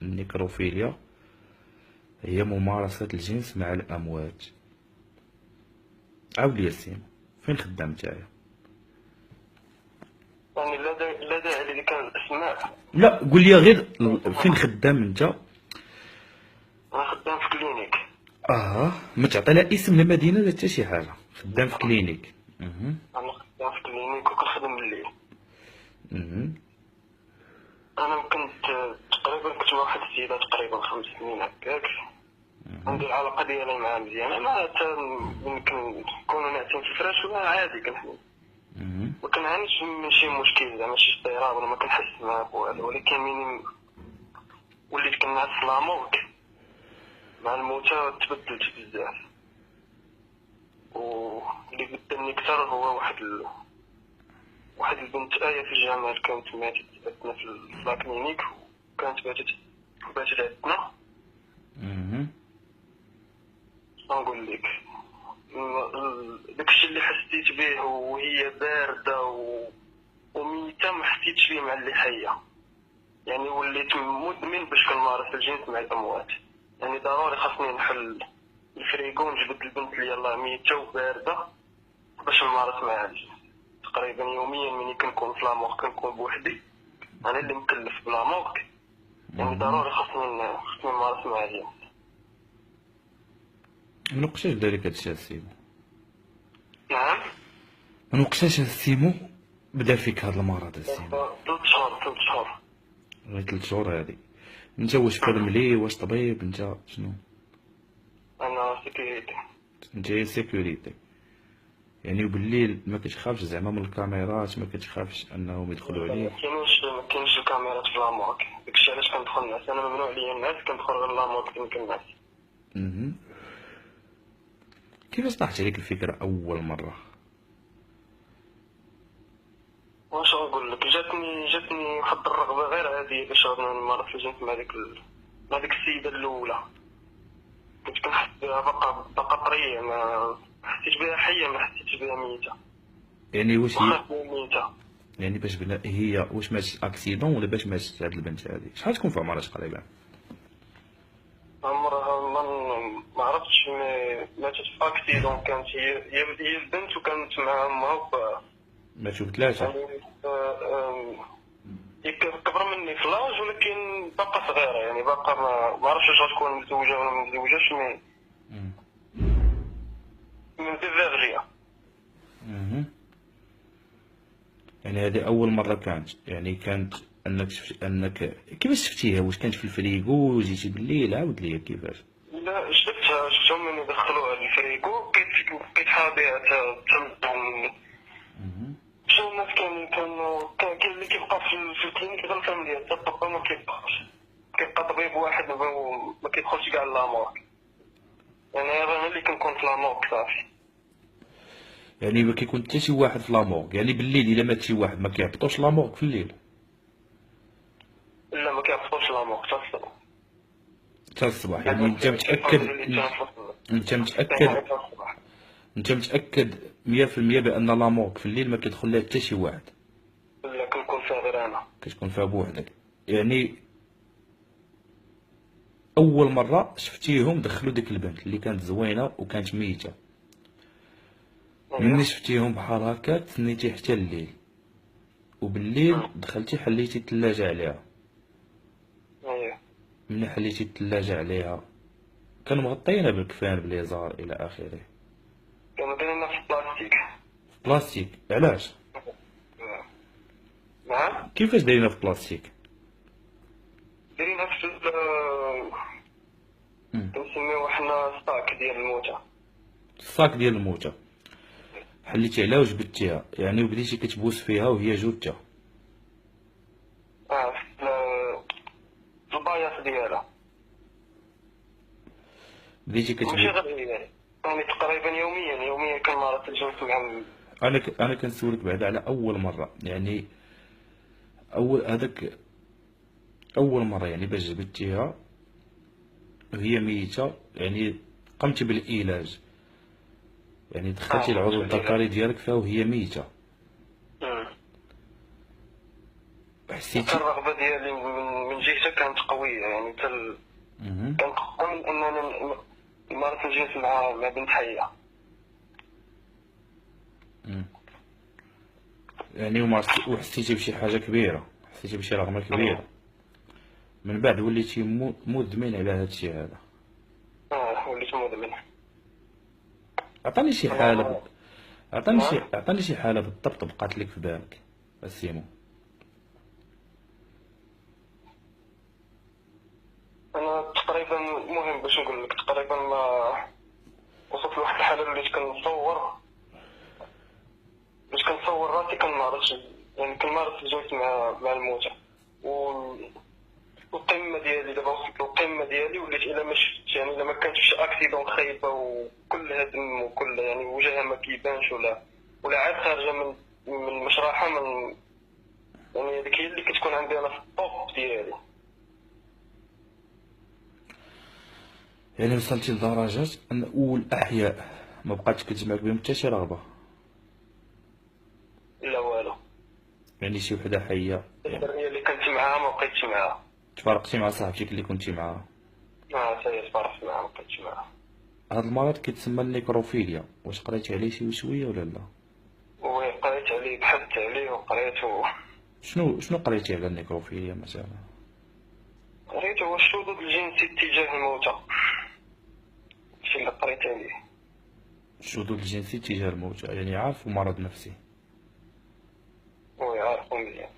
النيكروفيليا هي ممارسة الجنس مع الأموات. عاود لي السيمو، فين خدام نتايا؟ يعني لا داعي اللي كان الاسماء. لا قول لي غير فين خدام انت؟ انا خدام في كلينيك. ما تعطي لا اسم لا مدينه لا حتى شي حاجه. خدام في كلينيك. انا خدام في كلينيك وكنخدم بالليل. انا كنت تقريبا كنت مع واحد السيده تقريبا 5 سنين هكاك. عندي العلاقه ديالي معها مزيانه، ما يمكن نكونوا ناعسين في الفراش ولا عادي كنحنا. ما كنعانيش من شي مشكل زعما شي اضطراب ولا ما كنحس معاه بوالو، ولكن منين وليت كنعس في لامورك مع الموتى تبدلت بزاف. واللي قدامني كثر هو واحد البنت آية في الجامعة كانت ماتت عندنا في لاكلينيك، وكانت باتت عندنا. نقول لك داكشي اللي حسيت به وهي باردة وميتة ما حسيتش بيه مع اللي حية. يعني وليت مدمن باش كنمارس الجنس مع الأموات. يعني ضروري خاصني نحل الفريكو ونجبد البنت اللي يلاه ميتة وباردة باش نمارس معها الجنس. تقريبا يوميا ملي كنكون في لامورك كنكون بوحدي، انا اللي مكلف بلامورك. يعني ضروري خاصني نمارس معها الجنس. من وقتاش بدا لك هادشي السيمو؟ نعم. من وقتاش السيمو بدا فيك هاد المرض السيمو؟ 3 شهور. غير 3 شهور هادي. انت واش فرملي واش طبيب انت شنو؟ انا سيكوريتي. انت هي سيكوريتي. يعني وبالليل ما كتخافش زعما من الكاميرات، ما كتخافش انهم يدخلوا عليك؟ ما كاينش الكاميرات في لامورك، داكشي علاش كندخل نعس. انا ممنوع عليا الناس، كندخل غير لامورك فين كنعس. كيفاش طاحت عليك الفكره اول مره؟ واش نقول لك، جاتني واحد الرغبه غير عاديه باش نمارس الجنس مع ديك السيده الاولى. كنت كنحس بها بقى طريه، ما حسيتش بها حيه، ما حسيتش بها ميته. يعني واش هي ميته. يعني باش بلا هي واش ماتت اكسيدون ولا باش ماتت هاد البنت هادي؟ شحال تكون في عمرها تقريبا؟ عمرها ما عرفتش، ماتت في اكسيدون. كانت هي البنت وكانت مع امها. ماتوا بثلاثه؟ يعني هي كبر مني في لاج، ولكن باقا صغيره. يعني باقا ما عرفتش واش غتكون مزوجه ولا ما مزوجاش، من ديفيرجيا. يعني هذه اول مره كانت، يعني كانت انك كيفاش شفتيها؟ واش كانت في الفريقو وجيتي بالليل؟ عاود ليا كيفاش. لا شفتهم من يدخلوها للفريكو، كيتحاول بها تمدهم. مشاو الناس كاين اللي كيبقى في الكلينيك غير الفاميليا، حتى الطب ما كيبقاش. كيبقى طبيب واحد ما كيدخلش كاع لامورك. يعني انا اللي كنكون في لامورك صافي. يعني ما كيكون حتى شي واحد في لامورغ؟ يعني بالليل الا مات شي واحد ما كيهبطوش لامورغ في الليل؟ لا ما كيعرفوش لامورك حتى الصباح. حتى الصباح. يعني انت متاكد؟ انت متاكد؟ انت متاكد 100% بان لامورغ في الليل ما كيدخل لها حتى شي واحد؟ لا كنكون فيها غير انا. كتكون فيها بوحدك. يعني اول مره شفتيهم دخلوا ديك البنت اللي كانت زوينه وكانت ميته، ملي شفتيهم بحال هكا تسنيتي حتى الليل، وبالليل دخلتي حليتي الثلاجه عليها. ملي حليتي الثلاجه عليها كانوا مغطيينها بالكفان باليزار الى اخره؟ كانوا دايرينها في بلاستيك. في بلاستيك؟ علاش؟ نعم. كيفاش دايرينها في بلاستيك؟ دايرينها في كنسميوه حنا ستاك ديال الموتى. الصاك ديال الموتى. حليتي عليها وجبدتيها يعني وبديتي كتبوس فيها وهي جوجتها؟ في الباياس ديالها. بديتي ماشي كتبوس؟ غير هي، يعني تقريبا يوميا كنمارس الجنس مع. انا كنسولك بعدا على اول مره، يعني هذاك اول مره يعني باش جبدتيها وهي ميته، يعني قمتي بالعلاج، يعني دخلتي العضو الذكري ديالك فيها وهي ميته. كان حسيتي الرغبه ديالي من من جهتها كانت قويه، يعني كان قوي اننا نمارس الجنس مع بنت حيه. يعني وحسيتي بشي حاجة كبيرة، حسيتي بشي رغبة كبيرة، من بعد وليتي مدمن على هادشي هذا. وليت مدمن. عطاني شي حالة انا عطاني شي حالة بالضبط بقات لك في بالك السيمو. انا تقريبا مهم باش نقول لك تقريبا ما وصلت لواحد الحاله اللي كنصور راسي كنمارس، يعني كنمارس الجنس مع الموتى. والقمه ديالي دابا وصلت للقمه ديالي، وليت الا ما شفتش، يعني الا ما كانش شي اكسيدون خايبه وكلها دم وكلها يعني وجهها ما كيبانش ولا عاد خارجه من مشرحه من، يعني هذيك هي اللي كتكون عندي انا في الطوب ديالي. يعني وصلتي لدرجة أن الأحياء ما بقاتش كتجمعك بهم حتى شي رغبة؟ لا والو. يعني شي وحدة حية يعني هي اللي كنت معاها ما بقيتش معاها. تفارقتي مع صاحبتك اللي كنتي معاها؟ حتى هي تفرقت معاها ما بقيتش معاها. هاد المرض كيتسمى النيكروفيليا، واش قريتي عليه شي شوية ولا لا؟ وقريت عليه، بحثت عليه وقريت شنو قريتي على النيكروفيليا مثلا؟ قريت هو الشذوذ الجنسي اتجاه الموتى، الشيء اللي قريت عليه. الشذوذ الجنسي تجاه الموتى، يعني عارف مرض نفسي ويعرفوا مزيان.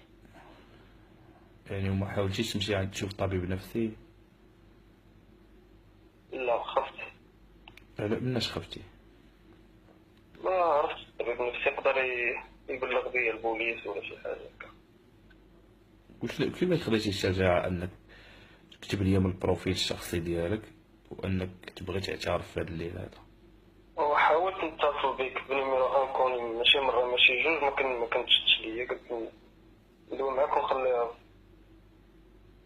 يعني، وما حاولتيش تمشي عند تشوف طبيب نفسي؟ لا خفت. لا، مناش خفتي؟ ما عرفت الطبيب النفسي يقدر يبلغ بيا البوليس ولا شي حاجه هكا. كيفاش خديتي الشجاعة انك تكتب لي من البروفيل الشخصي ديالك وانك تبغي تعترف في هذا الليل هذا؟ وحاولت نتصل بك بنيميرو انكوني، ماشي مره ماشي جوج، ما كنتش ليا، قلت ندوي معاك ونخليها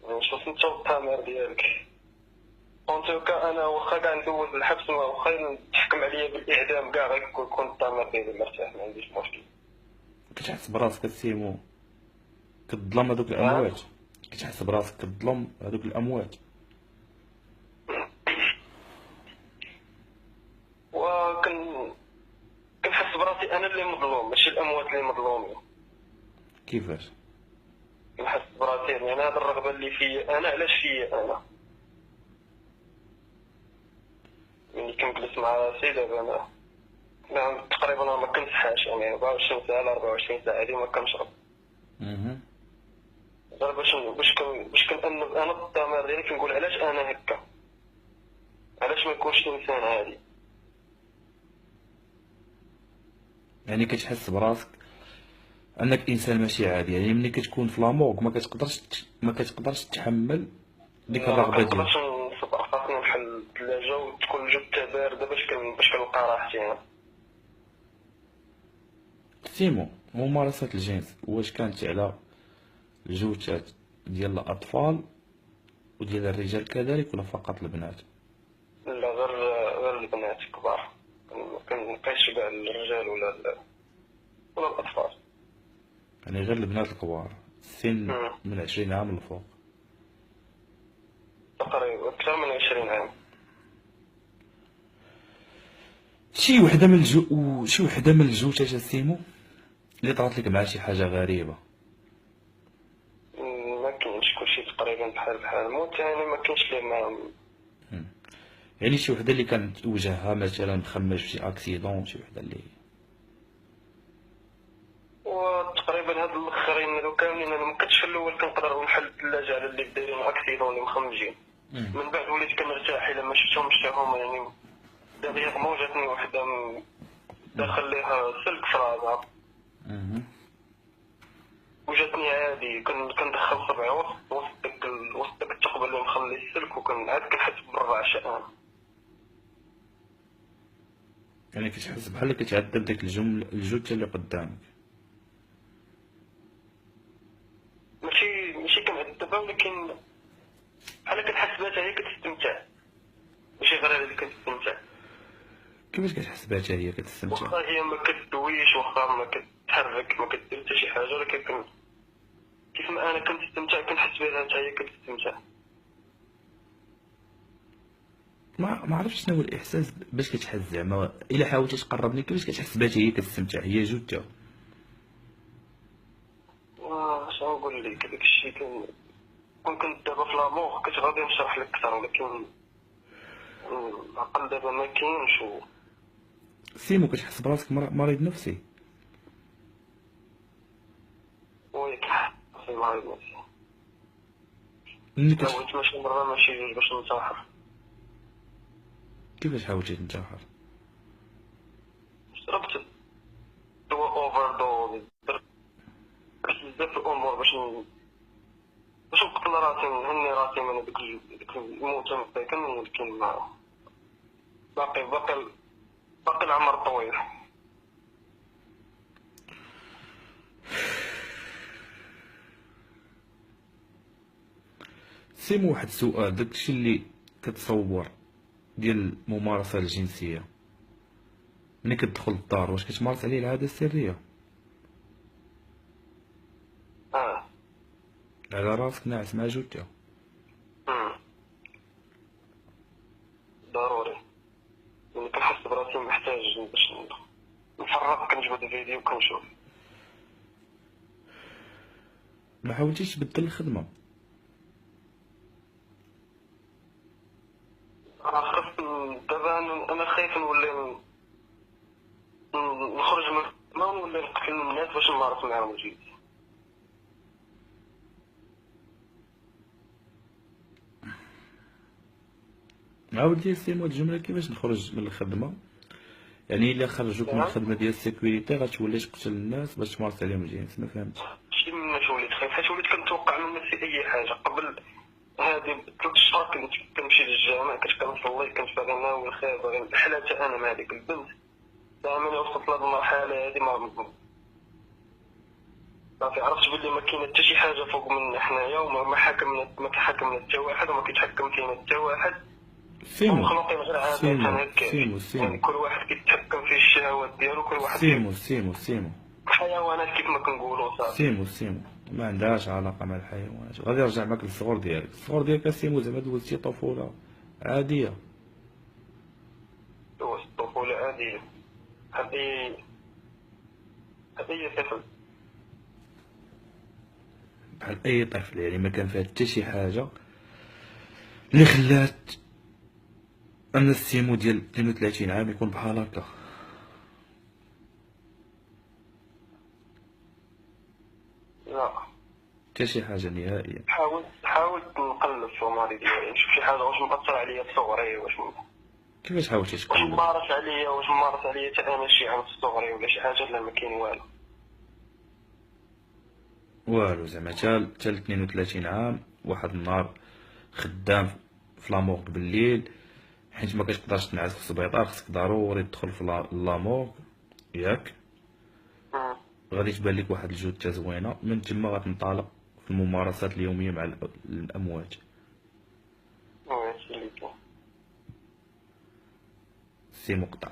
نشوف انت التامر ديالك. اونتوكا انا واخا كاع ندوز الحبس، واخا تحكم عليا بالاعدام كاع غيكون التامر ديالي مرتاح، ما عنديش مشكل. كتحس براسك السيمو كتظلم هذوك الاموات؟ كتحس براسك كتظلم هذوك الاموات؟ كنحس براسي انا اللي مظلوم، ماشي الاموات اللي مظلومين. كيفاش؟ كنحس براسي يعني انا هذه الرغبه اللي فيا انا، علاش فيا انا؟ ملي كنجلس مع راسي دابا انا تقريبا ما كنصحاش، يعني 24 ساعه على 24 ساعه هذه ما كنشرب. غير باش كنأنب انا الضمير ديالي، كنقول علاش انا هكا، علاش ما نكونش انسان عادي. يعني كتحس براسك انك انسان ماشي عادي، يعني ملي كتكون في لامورغ ما كتقدرش تحمل ديك الرغبه ديالك. ما كنقدرش نصبر، خاصني نحل الثلاجه وتكون الجثه بارده باش كنلقى راحتي انا. سيمو، ممارسة الجنس واش كانت على الجوتات ديال الأطفال وديال الرجال كذلك ولا فقط البنات؟ لا، غير البنات كبار، كنبقاش كاع الرجال ولا الأطفال. يعني غير البنات الكبار، سن من 20 عام للفوق؟ تقريبا أكثر من 20 عام. شي وحدة من الجوتات سيمو اللي طرات لك مع شي حاجة غريبة؟ ما كاينش، كلشي تقريبا بحال موت، يعني ما كاينش لي ما. يعني شي وحدة اللي كانت وجهها مثلا مخمش في شي اكسيدون، شي وحدة اللي وتقريبا هاد الاخرين هادو كاملين انا ما كنتش في الاول كنقدر نحل الثلاجه على اللي دايرين اكسيدون اللي مخمجين. من بعد وليت كنرتاح الا ما شفتهمش حتى هما، يعني دغيا موجاتني وحده داخل ليها سلك في راسها، وجاتني عادي كندخل صبعي وسط داك الثقب اللي مخلي السلك، عاد كنحس بالرعشه انا. يعني كتحس بحال كتعذب ديك الجثة اللي قدامك؟ ماشي كنعذبها، ولكن بحال كنحس بها هي كتستمتع، ماشي غير انا اللي كنستمتع. كيفاش كتحس بها حتى هي كتستمتع؟ واخا هي ما كتدويش، واخا ما كتحرك، ما كدير حتى شي حاجه، ولكن كيف ما انا كنستمتع كنحس بها حتى هي كتستمتع. ما عرفتش شنو هو الاحساس باش كتحس زعما الا حاولتي تقربني كيفاش كتحس بها هي كتستمتع هي جوجها. اش نقول لك داك الشيء كون كنت دابا في لامور كنت غادي نشرح لك اكثر، ولكن العقل دابا ما كاينش سيمو كتحس براسك مريض نفسي؟ وياك في مريض نفسي. ملي حاولت ماشي مرة ماشي جوج باش ننتحر. كيفاش حاولتي تنتحر؟ شربت دواء اوفر دوز، درت بزاف الامور باش نقتل راسي نهني راسي من ديك الموتة مساكن، ولكن باقي العمر طويل. سيمو واحد السؤال، داكشي اللي كتصور ديال الممارسة الجنسية ملي كتدخل للدار واش كتمارس عليه العادة السرية على راسك ناعس مع جوجها؟ ضروري، يعني كنحس براسي محتاج باش نفرق، كنجبد فيديو كنشوف. ما حاولتيش تبدل الخدمة؟ خاص دابا انا خايف نولي نخرج من ما نولي نقتل الناس باش نمارس معاهم الجنس. عاود لي سيمو الجملة كيفاش نخرج من الخدمة، يعني الا خرجوك من الخدمة ديال السيكوريتي غتولي تقتل الناس باش تمارس عليهم الجنس؟ ما فهمتش. شي مناش وليت خايف، حيت وليت كنتوقع من نفسي اي حاجه. قبل هادي 3 شهور كنت كنمشي للجامع، كنت كنصلي، كنت باغي ناوي الخير، باغي حتى انا مع هذيك البنت. دائما وصلت لهاد المرحله هادي ما صافي عرفت بلي ما كاين حتى شي حاجه فوق منا حنايا، وما حاكمنا ما كيحكمنا حتى واحد، وما كيتحكم فينا حتى واحد. سيمو مخلوقين غير عادة سيمو هكا، سيمو يعني كل واحد كيتحكم في الشهوات ديالو، كل واحد سيمو حيوانات كيف ما كنقولوا. صافي سيمو ما عندهاش علاقة مع الحيوانات. غادي يرجع معك للصغر ديالك. الصغر ديالك سيمو زعما دوزتي طفولة عادية. دوز الطفولة عادية. هذه هي طفل بحال اي طفل، يعني ما كان فيها حتى شي حاجة اللي خلات ان السيمو ديال 32 عام يكون بحال هكا. لا. حتى شي حاجة نهائيا. حاولت نقلب في الماضي ديالي، نشوف شي حاجة واش مأثر عليا في صغري، كيفاش حاولتي واش تقلب؟ ممارس عليا حتى انا شي عام في صغري ولا شي حاجة. لا، ما كاين والو. والو زعما تا 32 عام واحد النهار خدام في لامورغ بالليل، حيت ما كتقدرش تنعس في السبيطار، خصك ضروري تدخل في لامورغ ياك. غادي تبان لك واحد الجثة زوينة، من تما غتنطلق في الممارسات اليومية مع الأموات. هادشي اللي كاين. سي مقطع.